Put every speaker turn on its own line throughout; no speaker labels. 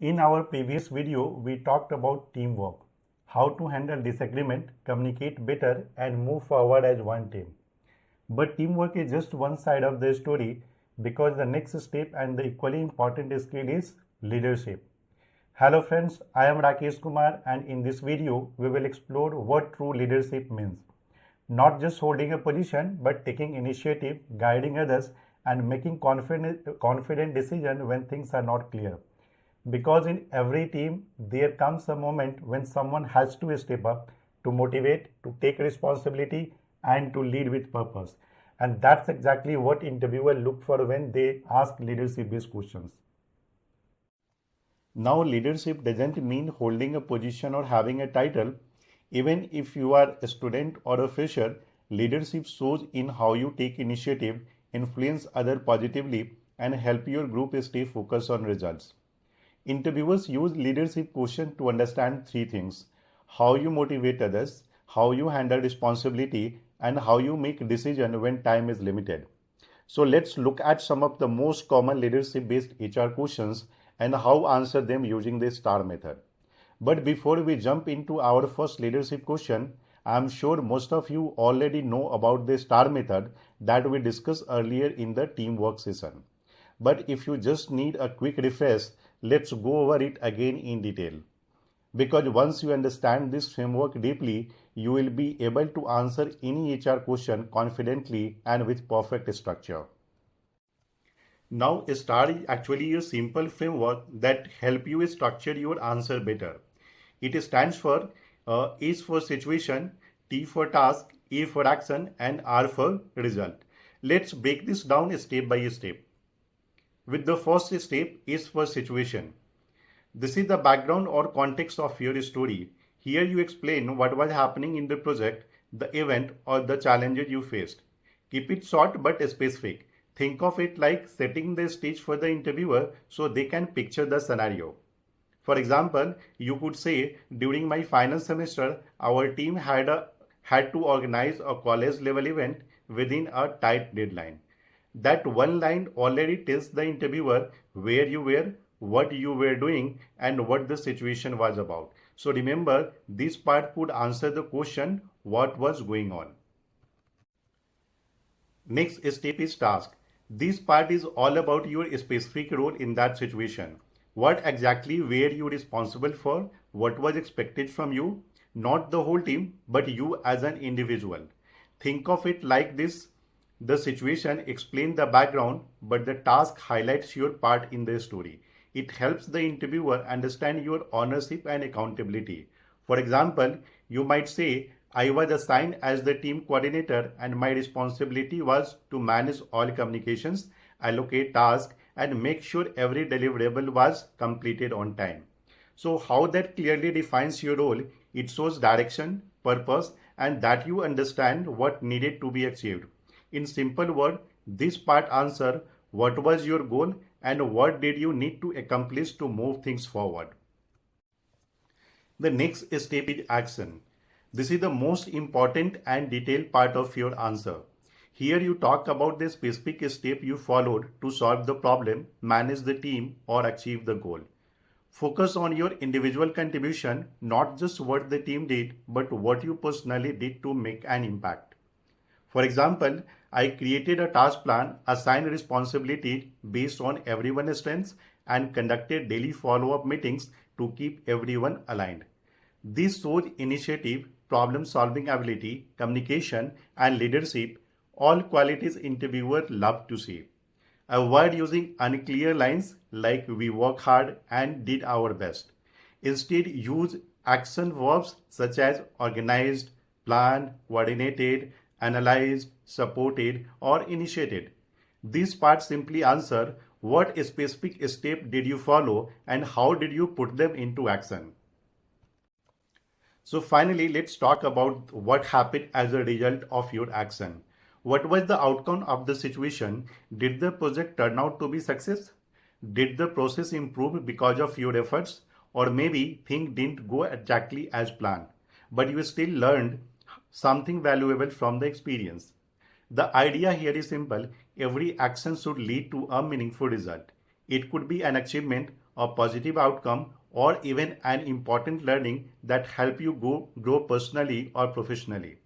In our previous video, we talked about teamwork, how to handle disagreement, communicate better, and move forward as one team. But teamwork is just one side of the story because the next step and the equally important skill is leadership. Hello friends, I am Rakesh Kumar and in this video, we will explore what true leadership means. Not just holding a position, but taking initiative, guiding others, and making confident decisions when things are not clear. Because in every team, there comes a moment when someone has to step up to motivate, to take responsibility, and to lead with purpose. And that's exactly what interviewers look for when they ask leadership based questions. Now, leadership doesn't mean holding a position or having a title. Even if you are a student or a fresher, leadership shows in how you take initiative, influence others positively, and help your group stay focused on results. Interviewers use leadership questions to understand three things: how you motivate others, how you handle responsibility, and how you make decisions when time is limited. So let's look at some of the most common leadership based HR questions and how answer them using the STAR method. But before we jump into our first leadership question, I'm sure most of you already know about the STAR method that we discussed earlier in the teamwork session. But if you just need a quick refresh, let's go over it again in detail. Because once you understand this framework deeply, you will be able to answer any HR question confidently and with perfect structure. Now, STAR is actually a simple framework that help you structure your answer better. It stands for S for situation, T for task, A for action, and R for result. Let's break this down step by step. With the first step is for situation. This is the background or context of your story. Here you explain what was happening in the project, the event, or the challenges you faced. Keep it short but specific. Think of it like setting the stage for the interviewer so they can picture the scenario. For example, you could say, during my final semester, our team had to organize a college level event within a tight deadline. That one line already tells the interviewer where you were, what you were doing, and what the situation was about. So remember, this part could answer the question, what was going on. Next step is task. This part is all about your specific role in that situation. What exactly were you responsible for? What was expected from you? Not the whole team, but you as an individual. Think of it like this: the situation explains the background, but the task highlights your part in the story. It helps the interviewer understand your ownership and accountability. For example, you might say, I was assigned as the team coordinator and my responsibility was to manage all communications, allocate tasks, and make sure every deliverable was completed on time. So how that clearly defines your role, it shows direction, purpose, and that you understand what needed to be achieved. In simple words, this part answer what was your goal and what did you need to accomplish to move things forward. The next step is action. This is the most important and detailed part of your answer. Here you talk about the specific step you followed to solve the problem, manage the team, or achieve the goal. Focus on your individual contribution, not just what the team did, but what you personally did to make an impact. For example, I created a task plan, assigned responsibility based on everyone's strengths, and conducted daily follow-up meetings to keep everyone aligned. This shows initiative, problem-solving ability, communication, and leadership, all qualities interviewers love to see. Avoid using unclear lines like we work hard and did our best. Instead, use action verbs such as organized, planned, coordinated, analyzed, supported, or initiated. These parts simply answer what specific step did you follow and how did you put them into action. So finally, let's talk about what happened as a result of your action. What was the outcome of the situation? Did the project turn out to be success? Did the process improve because of your efforts? Or maybe things didn't go exactly as planned, but you still learned something valuable from the experience. The idea here is simple. Every action should lead to a meaningful result. It could be an achievement, a positive outcome, or even an important learning that help you grow personally or professionally.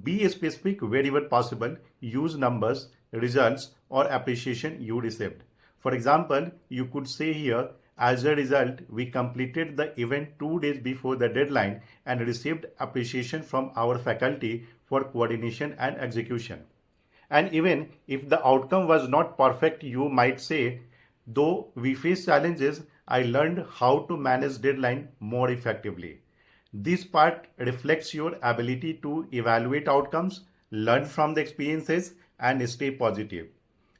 Be specific wherever possible. Use numbers, results, or appreciation you received. For example, you could say here, as a result, we completed the event 2 days before the deadline and received appreciation from our faculty for coordination and execution. And even if the outcome was not perfect, you might say, though we face challenges, I learned how to manage deadline more effectively. This part reflects your ability to evaluate outcomes, learn from the experiences, and stay positive,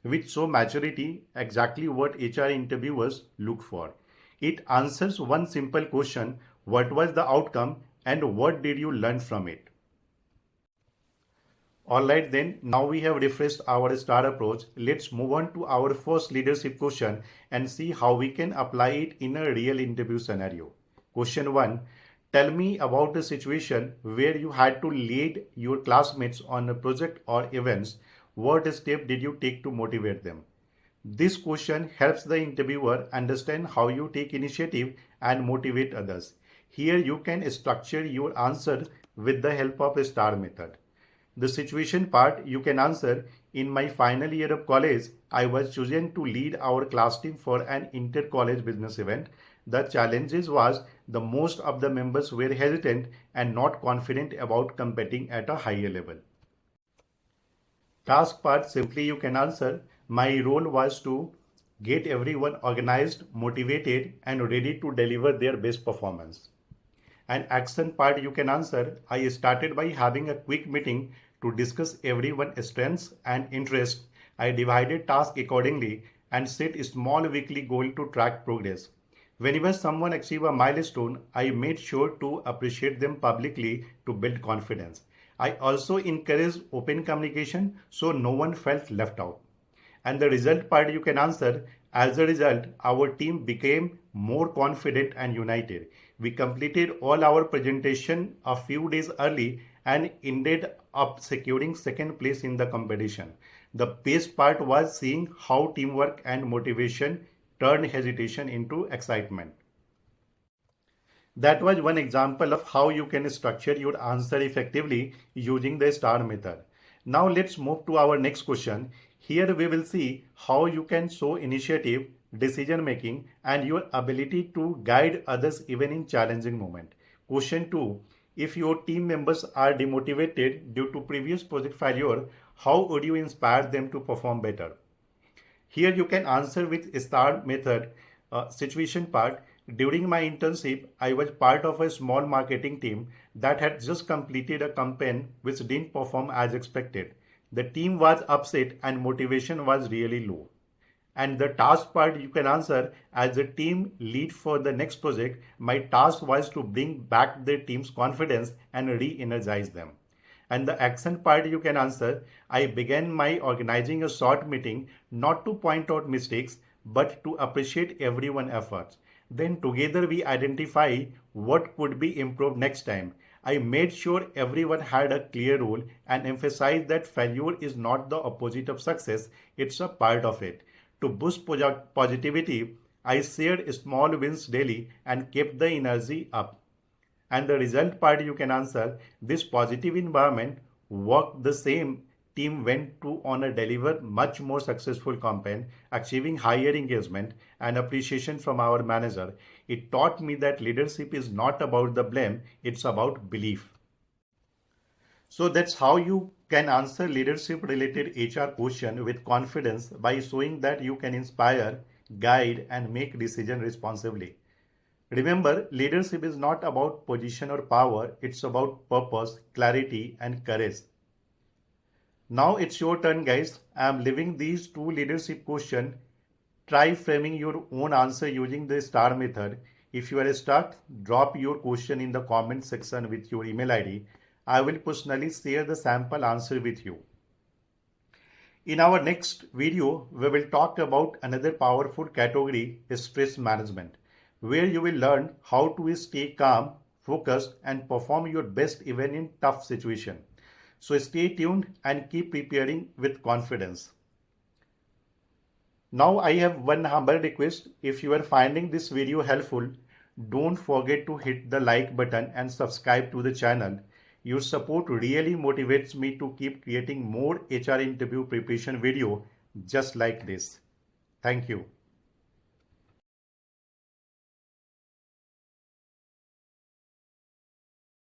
which show maturity, exactly what HR interviewers look for. It answers one simple question: what was the outcome and what did you learn from it? Alright then, now we have refreshed our STAR approach. Let's move on to our first leadership question and see how we can apply it in a real interview scenario. Question 1. Tell me about a situation where you had to lead your classmates on a project or events. What step did you take to motivate them? This question helps the interviewer understand how you take initiative and motivate others. Here you can structure your answer with the help of a STAR method. The situation part you can answer: in my final year of college, I was chosen to lead our class team for an inter-college business event. The challenges was the most of the members were hesitant and not confident about competing at a higher level. Task part simply you can answer: my role was to get everyone organized, motivated, and ready to deliver their best performance. And action part you can answer: I started by having a quick meeting to discuss everyone's strengths and interests. I divided tasks accordingly and set a small weekly goal to track progress. Whenever someone achieved a milestone, I made sure to appreciate them publicly to build confidence. I also encouraged open communication so no one felt left out. And the result part you can answer: as a result, our team became more confident and united. We completed all our presentation a few days early and ended up securing second place in the competition. The best part was seeing how teamwork and motivation turned hesitation into excitement. That was one example of how you can structure your answer effectively using the STAR method. Now let's move to our next question. Here we will see how you can show initiative, decision making, and your ability to guide others even in challenging moments. Question 2. If your team members are demotivated due to previous project failure, how would you inspire them to perform better? Here you can answer with STAR method. Situation part: during my internship, I was part of a small marketing team that had just completed a campaign which didn't perform as expected. The team was upset and motivation was really low. And the task part you can answer: as a team lead for the next project, my task was to bring back the team's confidence and re-energize them. And the action part you can answer: I began my organizing a short meeting not to point out mistakes but to appreciate everyone's efforts. Then together we identify what could be improved next time. I made sure everyone had a clear role and emphasized that failure is not the opposite of success, it's a part of it. To boost positivity, I shared small wins daily and kept the energy up. And the result part you can answer: this positive environment worked. The same team went to on a deliver much more successful campaign, achieving higher engagement and appreciation from our manager. It taught me that leadership is not about the blame, it's about belief. So that's how you can answer leadership related HR question with confidence, by showing that you can inspire, guide, and make decisions responsibly. Remember, leadership is not about position or power, it's about purpose, clarity, and courage. Now it's your turn, guys. I am leaving these two leadership questions. Try framing your own answer using the STAR method. If you are stuck, drop your question in the comment section with your email ID. I will personally share the sample answer with you. In our next video, we will talk about another powerful category, stress management, where you will learn how to stay calm, focused, and perform your best even in tough situations. So stay tuned and keep preparing with confidence. Now I have one humble request. If you are finding this video helpful, don't forget to hit the like button and subscribe to the channel. Your support really motivates me to keep creating more HR interview preparation video just like this. Thank you.